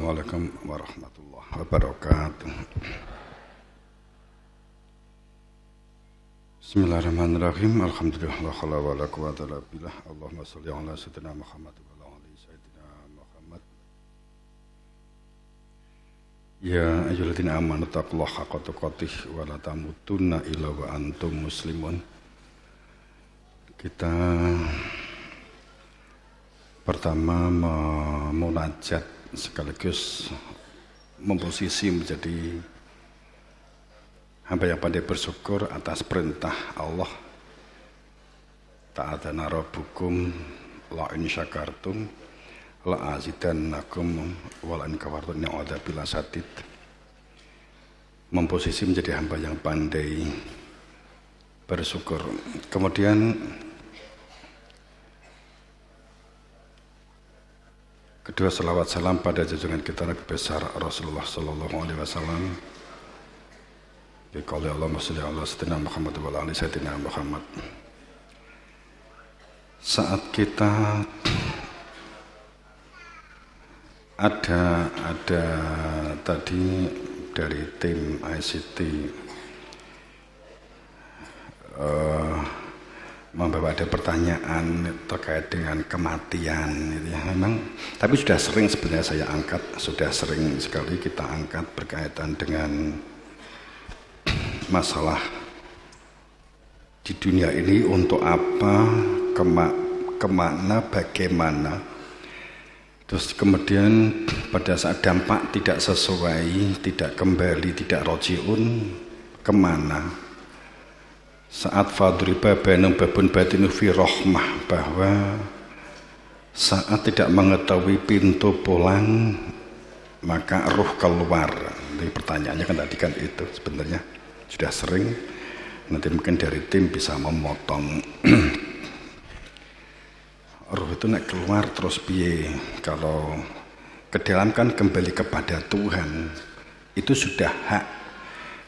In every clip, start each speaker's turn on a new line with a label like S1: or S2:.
S1: Assalamualaikum warahmatullahi wabarakatuh. Bismillahirrahmanirrahim. Alhamdulillah la haula wala quwwata illa billah. Allahumma shalli ala sayyidina Muhammad wa ala ali sayyidina Muhammad. Ya ayyuhalladzina amanu taqullaha haqqa tuqatih wa la tamutunna illa wa antum muslimun. Kita pertama memunajat sekaligus memposisi menjadi hamba yang pandai bersyukur atas perintah Allah. Ta'adana rabbukum la in syakartum la azidannakum wa la in kafartum inna adzabi lasyadid. Memposisi menjadi hamba yang pandai bersyukur. Kemudian kedua, salawat salam pada junjungan kita Nabi besar Rasulullah sallallahu alaihi wasallam. Biqauli Allahumma shalli ala sayyidina Muhammad wa ala ali sayyidina Muhammad. Saat kita ada tadi dari tim ICT membawa ada pertanyaan terkait dengan kematian gitu ya. Memang tapi sudah sering sebenarnya saya angkat, sudah sering sekali kita angkat berkaitan dengan masalah di dunia ini untuk apa, kemana, bagaimana. Terus kemudian pada saat dampak tidak sesuai, tidak kembali, tidak rojiun, kemana? Saat fadriba bainum babun batinu fi rahmah, bahwa saat tidak mengetahui pintu pulang maka ruh keluar. Jadi pertanyaannya kan tadi kan itu sebenarnya sudah sering, nanti mungkin dari tim bisa memotong. Ruh itu nak keluar terus piye? Kalau ke dalam kan kembali kepada Tuhan, itu sudah hak.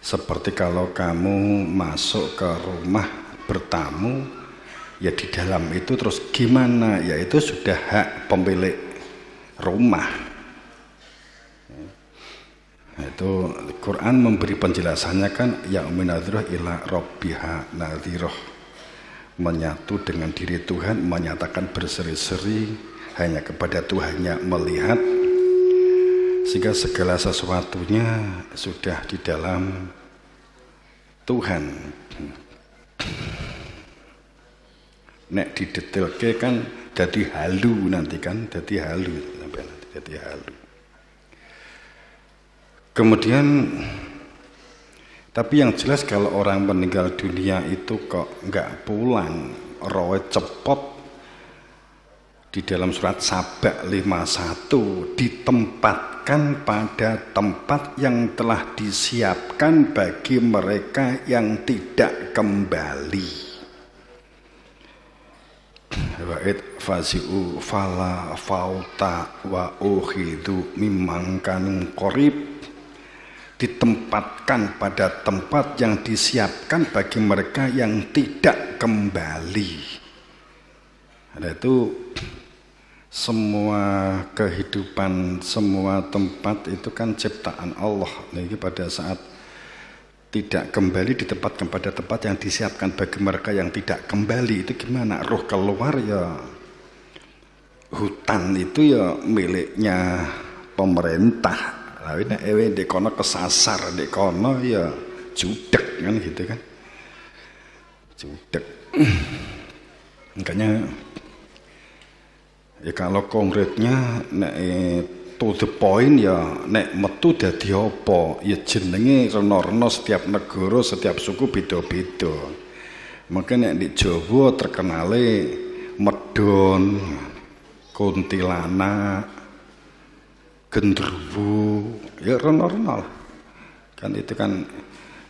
S1: Seperti kalau kamu masuk ke rumah bertamu, ya di dalam itu terus gimana? Ya itu sudah hak pemilik rumah. Nah, itu Quran memberi penjelasannya kan, ya uminadhiroh ila rabbiha nadhiroh, menyatu dengan diri Tuhan, menyatakan berseri-seri hanya kepada Tuhannya melihat, sehingga segala sesuatunya sudah di dalam Tuhan. Nek didetailke kan jadi halu nanti kan, jadi halu sampai nanti jadi halu. Kemudian tapi yang jelas kalau orang meninggal dunia itu kok nggak pulang, roh cepot. Di dalam surat Saba 51 ditempatkan pada tempat yang telah disiapkan bagi mereka yang tidak kembali. Wa'id fazi'u fala fauta wa ukhidu mimman kanu qarib, ditempatkan pada tempat yang disiapkan bagi mereka yang tidak kembali. Ada itu semua kehidupan, semua tempat itu kan ciptaan Allah. Jadi pada saat tidak kembali ditempatkan pada tempat yang disiapkan bagi mereka yang tidak kembali, itu gimana? Ruh keluar ya, hutan itu ya miliknya pemerintah. Lalu ewe di kono kesasar, di kono ya judek kan gitu kan, judek. Makanya ya kalau konkretnya nek to the point ya nek metu dadi apa ya jenenge rena-rena setiap negara, setiap suku beda-beda. Maka nek di Jawa terkenale medon, kuntilanak, gendruwo, ya rena-rena kan itu kan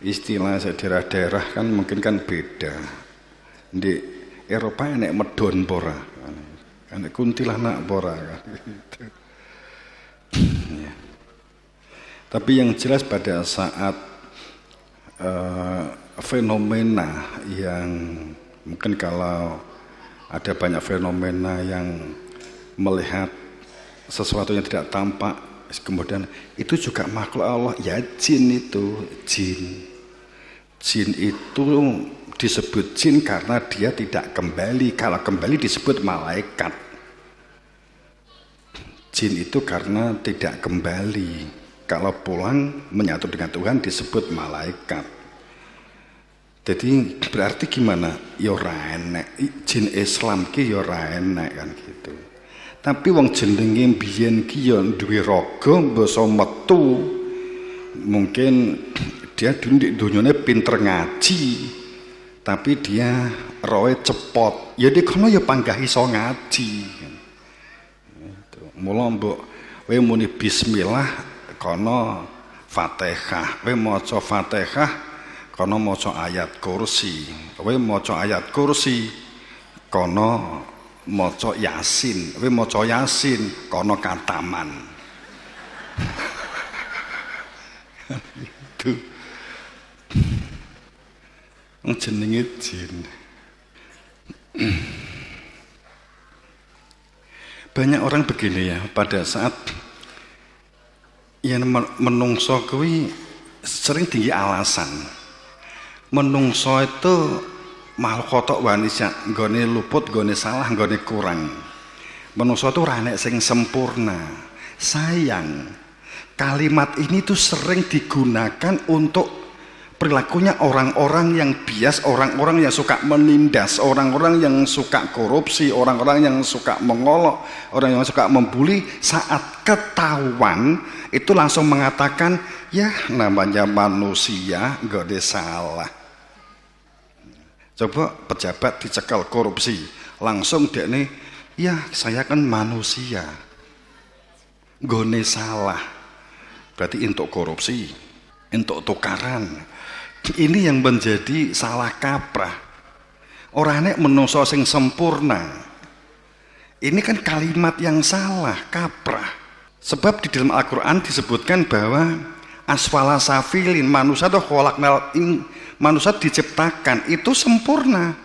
S1: istilah daerah-daerah kan mungkin kan beda. Di Eropa nek medon pora, kan kuntilanak pora kan. Ya. Tapi yang jelas pada saat fenomena yang mungkin kalau ada banyak fenomena yang melihat sesuatu yang tidak tampak Kemudian itu juga makhluk Allah. Ya jin itu, jin. Jin itu disebut jin karena dia tidak kembali. Kalau kembali disebut malaikat. Jin itu karena tidak kembali. Kalau pulang menyatu dengan Tuhan disebut malaikat. Jadi berarti gimana? Ya ora enek. Jin Islam ki ya ora enek kan gitu. Tapi wong jenenge biyen ki ya duwe raga basa metu. Mungkin dia dulu di dunyane pinter ngaji. Tapi dia roe cepot. Ya dikono ya panggah iso ngaji. Gitu. Mula mbok kowe muni bismillah kono Fatihah. Kowe maca Fatihah kono maca ayat kursi. Kowe maca ayat kursi kono maca Yasin, kowe maca Yasin kono kataman. Itu jenenge jin. Banyak orang begini ya, pada saat yang menungso kuwi sering tinggi alasan. Menungso itu makhluk kotok wanisa, nggone luput, nggone salah, nggone kurang. Manusia itu ora sing sempurna. Sayang, kalimat ini tuh sering digunakan untuk perilakunya orang-orang yang bias, orang-orang yang suka menindas, orang-orang yang suka korupsi, orang-orang yang suka mengolok, orang yang suka membuli. Saat ketahuan itu langsung mengatakan, ya namanya manusia, nggone salah. Coba pejabat dicekal korupsi, langsung dia nih, ya saya kan manusia, gone salah, berarti untuk korupsi, untuk tukaran. Ini yang menjadi salah kaprah. Orangnya menungso sing sempurna. Ini kan kalimat yang salah, kaprah. Sebab di dalam Al-Quran disebutkan bahwa asfala safilin, manusia itu manusia diciptakan itu sempurna,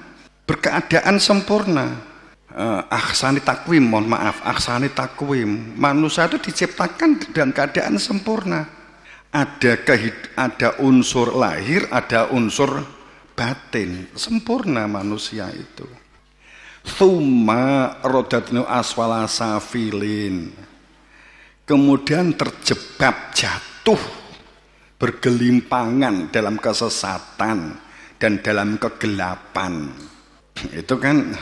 S1: berkeadaan sempurna. Ahsani takwim, mohon maaf, ahsani takwim. Manusia itu diciptakan dalam keadaan sempurna. Ada unsur lahir, ada unsur batin, sempurna manusia itu. Tsumma rodatnu asfala safilin. Kemudian terjebak, jatuh, bergelimpangan dalam kesesatan dan dalam kegelapan. Itu kan,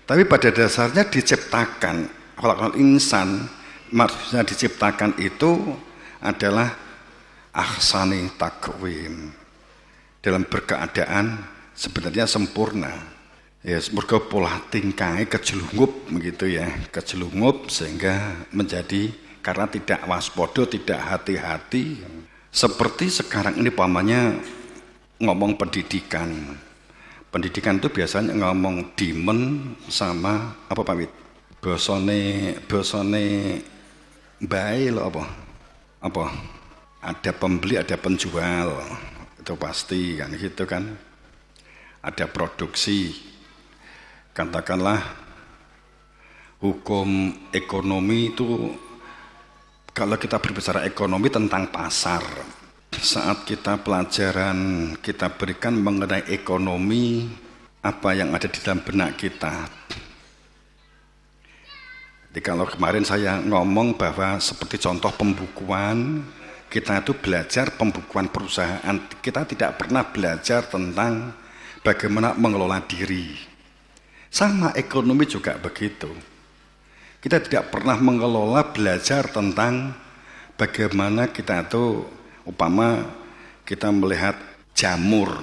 S1: tapi pada dasarnya diciptakan, khalaqal insan, maksudnya diciptakan itu adalah ahsani takwim, dalam berkeadaan sebenarnya sempurna. Ya, semoga pola tingkai kejelungup begitu ya, kejelungup sehingga menjadi karena tidak waspada, tidak hati-hati. Seperti sekarang ini pamannya ngomong pendidikan. Pendidikan itu biasanya ngomong dimen sama apa Pak Wid? Bosone bae lo apa? Ada pembeli, ada penjual. Itu pasti kan gitu kan. Ada produksi. Katakanlah hukum ekonomi itu, kalau kita berbicara ekonomi tentang pasar, saat kita pelajaran kita berikan mengenai ekonomi, apa yang ada di dalam benak kita. Jadi kalau kemarin saya ngomong bahwa seperti contoh pembukuan, kita itu belajar pembukuan perusahaan, kita tidak pernah belajar tentang bagaimana mengelola diri. Sama ekonomi juga begitu. Kita tidak pernah mengelola, belajar tentang bagaimana kita itu, umpama kita melihat jamur.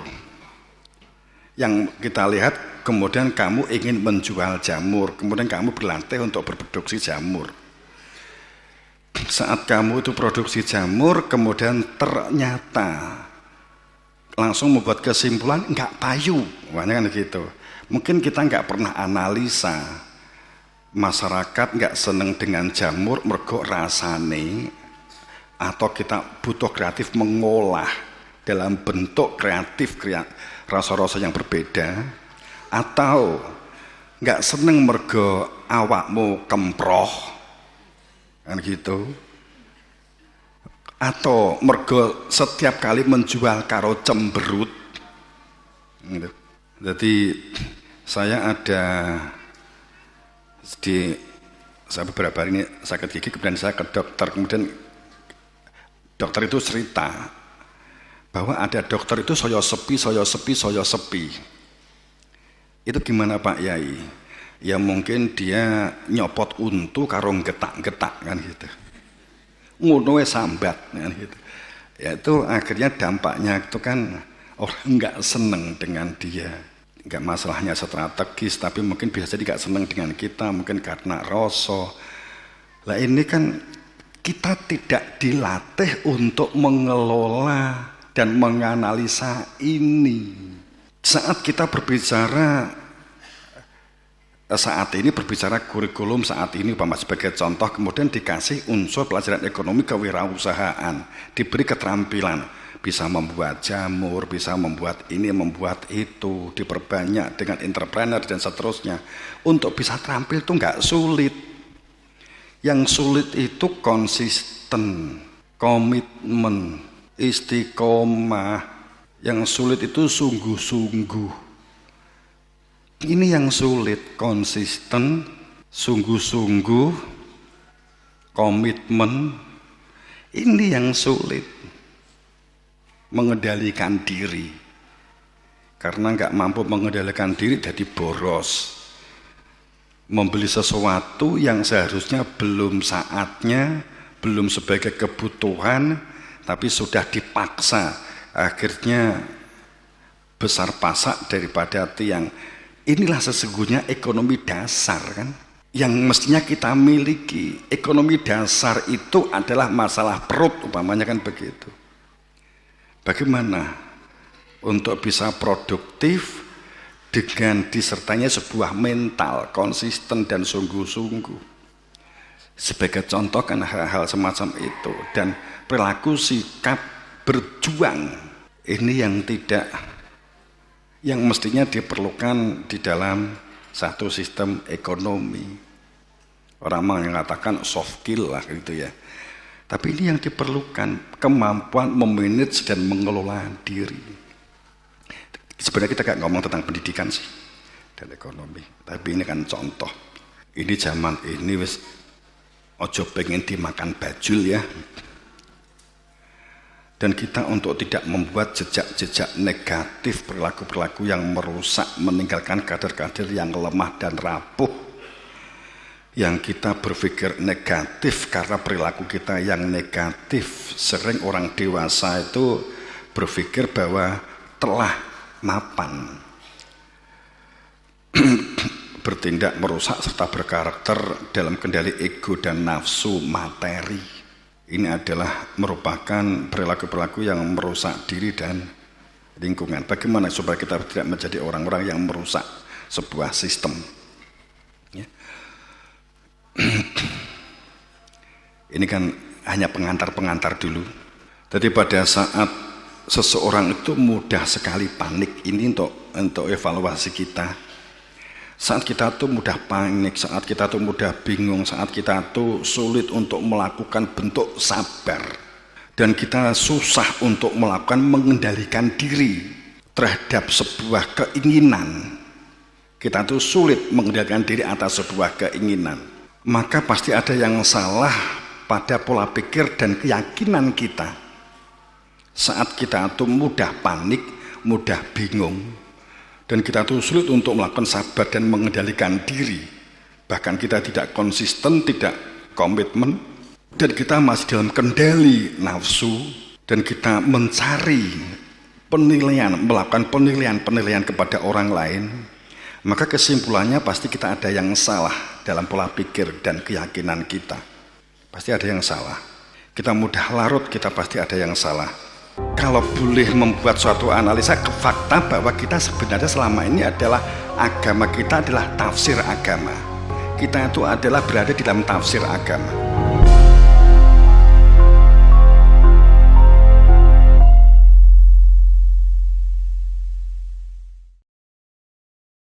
S1: Yang kita lihat, kemudian kamu ingin menjual jamur, kemudian kamu berlatih untuk berproduksi jamur. Saat kamu itu produksi jamur, kemudian ternyata langsung membuat kesimpulan, enggak payu, kan gitu. Mungkin kita enggak pernah analisa. Masyarakat nggak seneng dengan jamur mergo rasane, atau kita butuh kreatif mengolah dalam bentuk kreatif rasa-rasa yang berbeda, atau nggak seneng mergo awakmu kemproh kan gitu. atau mergo setiap kali menjual karo cemberut gitu. Jadi saya ada saya beberapa hari ini sakit gigi, kemudian saya ke dokter, kemudian dokter itu cerita bahwa ada dokter itu soyo sepi. Itu gimana Pak Yai? Ya mungkin dia nyopot untu karo getak-getak kan gitu. Ngono sambat kan gitu. Ya itu akhirnya dampaknya itu kan orang nggak seneng dengan dia. Nggak masalahnya strategis, tapi mungkin bisa jadi nggak seneng dengan kita, mungkin karena rasa. Lah ini kan kita tidak dilatih untuk mengelola dan menganalisa ini. Saat kita berbicara kurikulum saat ini umpama sebagai contoh, kemudian dikasih unsur pelajaran ekonomi kewirausahaan, diberi keterampilan, bisa membuat jamur, bisa membuat ini, membuat itu, diperbanyak dengan entrepreneur dan seterusnya. Untuk bisa terampil itu nggak sulit. Yang sulit itu konsisten, komitmen, istiqomah. Yang sulit itu sungguh-sungguh. Ini yang sulit, konsisten, sungguh-sungguh, komitmen. Ini yang sulit. Mengendalikan diri. Karena nggak mampu mengendalikan diri jadi boros. Membeli sesuatu yang seharusnya belum saatnya, belum sebagai kebutuhan, tapi sudah dipaksa. Akhirnya besar pasak daripada tiang. Inilah sesungguhnya ekonomi dasar kan, yang mestinya kita miliki. Ekonomi dasar itu adalah masalah perut umpamanya kan begitu. Bagaimana untuk bisa produktif dengan disertanya sebuah mental konsisten dan sungguh-sungguh. Sebagai contoh kan hal-hal semacam itu, dan perilaku sikap berjuang ini yang mestinya diperlukan di dalam satu sistem ekonomi. Orang mengatakan soft skill lah gitu ya. Tapi ini yang diperlukan, kemampuan memanage dan mengelola diri. Sebenarnya kita gak ngomong tentang pendidikan sih dan ekonomi, tapi ini kan contoh. Ini zaman ini wis ojo pengen dimakan bajul ya. Dan kita untuk tidak membuat jejak-jejak negatif, perilaku-perilaku yang merusak, meninggalkan kader-kader yang lemah dan rapuh, yang kita berpikir negatif karena perilaku kita yang negatif. Sering orang dewasa itu berpikir bahwa telah mapan, bertindak merusak serta berkarakter dalam kendali ego dan nafsu materi. Ini adalah merupakan perilaku-perilaku yang merusak diri dan lingkungan. Bagaimana supaya kita tidak menjadi orang-orang yang merusak sebuah sistem ya. Ini kan hanya pengantar-pengantar dulu. Jadi pada saat seseorang itu mudah sekali panik, ini untuk evaluasi kita. Saat kita tuh mudah panik, saat kita tuh mudah bingung, saat kita tuh sulit untuk melakukan bentuk sabar, dan kita susah untuk melakukan mengendalikan diri terhadap sebuah keinginan. Kita tuh sulit mengendalikan diri atas sebuah keinginan. Maka pasti ada yang salah pada pola pikir dan keyakinan kita. Saat kita tuh mudah panik, mudah bingung, dan kita tuh sulit untuk melakukan sabar dan mengendalikan diri. Bahkan kita tidak konsisten, tidak komitmen, dan kita masih dalam kendali nafsu, dan kita mencari penilaian, melakukan penilaian kepada orang lain. Maka kesimpulannya pasti kita ada yang salah dalam pola pikir dan keyakinan kita. Pasti ada yang salah. Kita mudah larut, kita pasti ada yang salah. Kalau boleh membuat suatu analisa ke fakta bahwa kita sebenarnya selama ini adalah agama kita adalah tafsir agama. Kita itu adalah berada di dalam tafsir agama.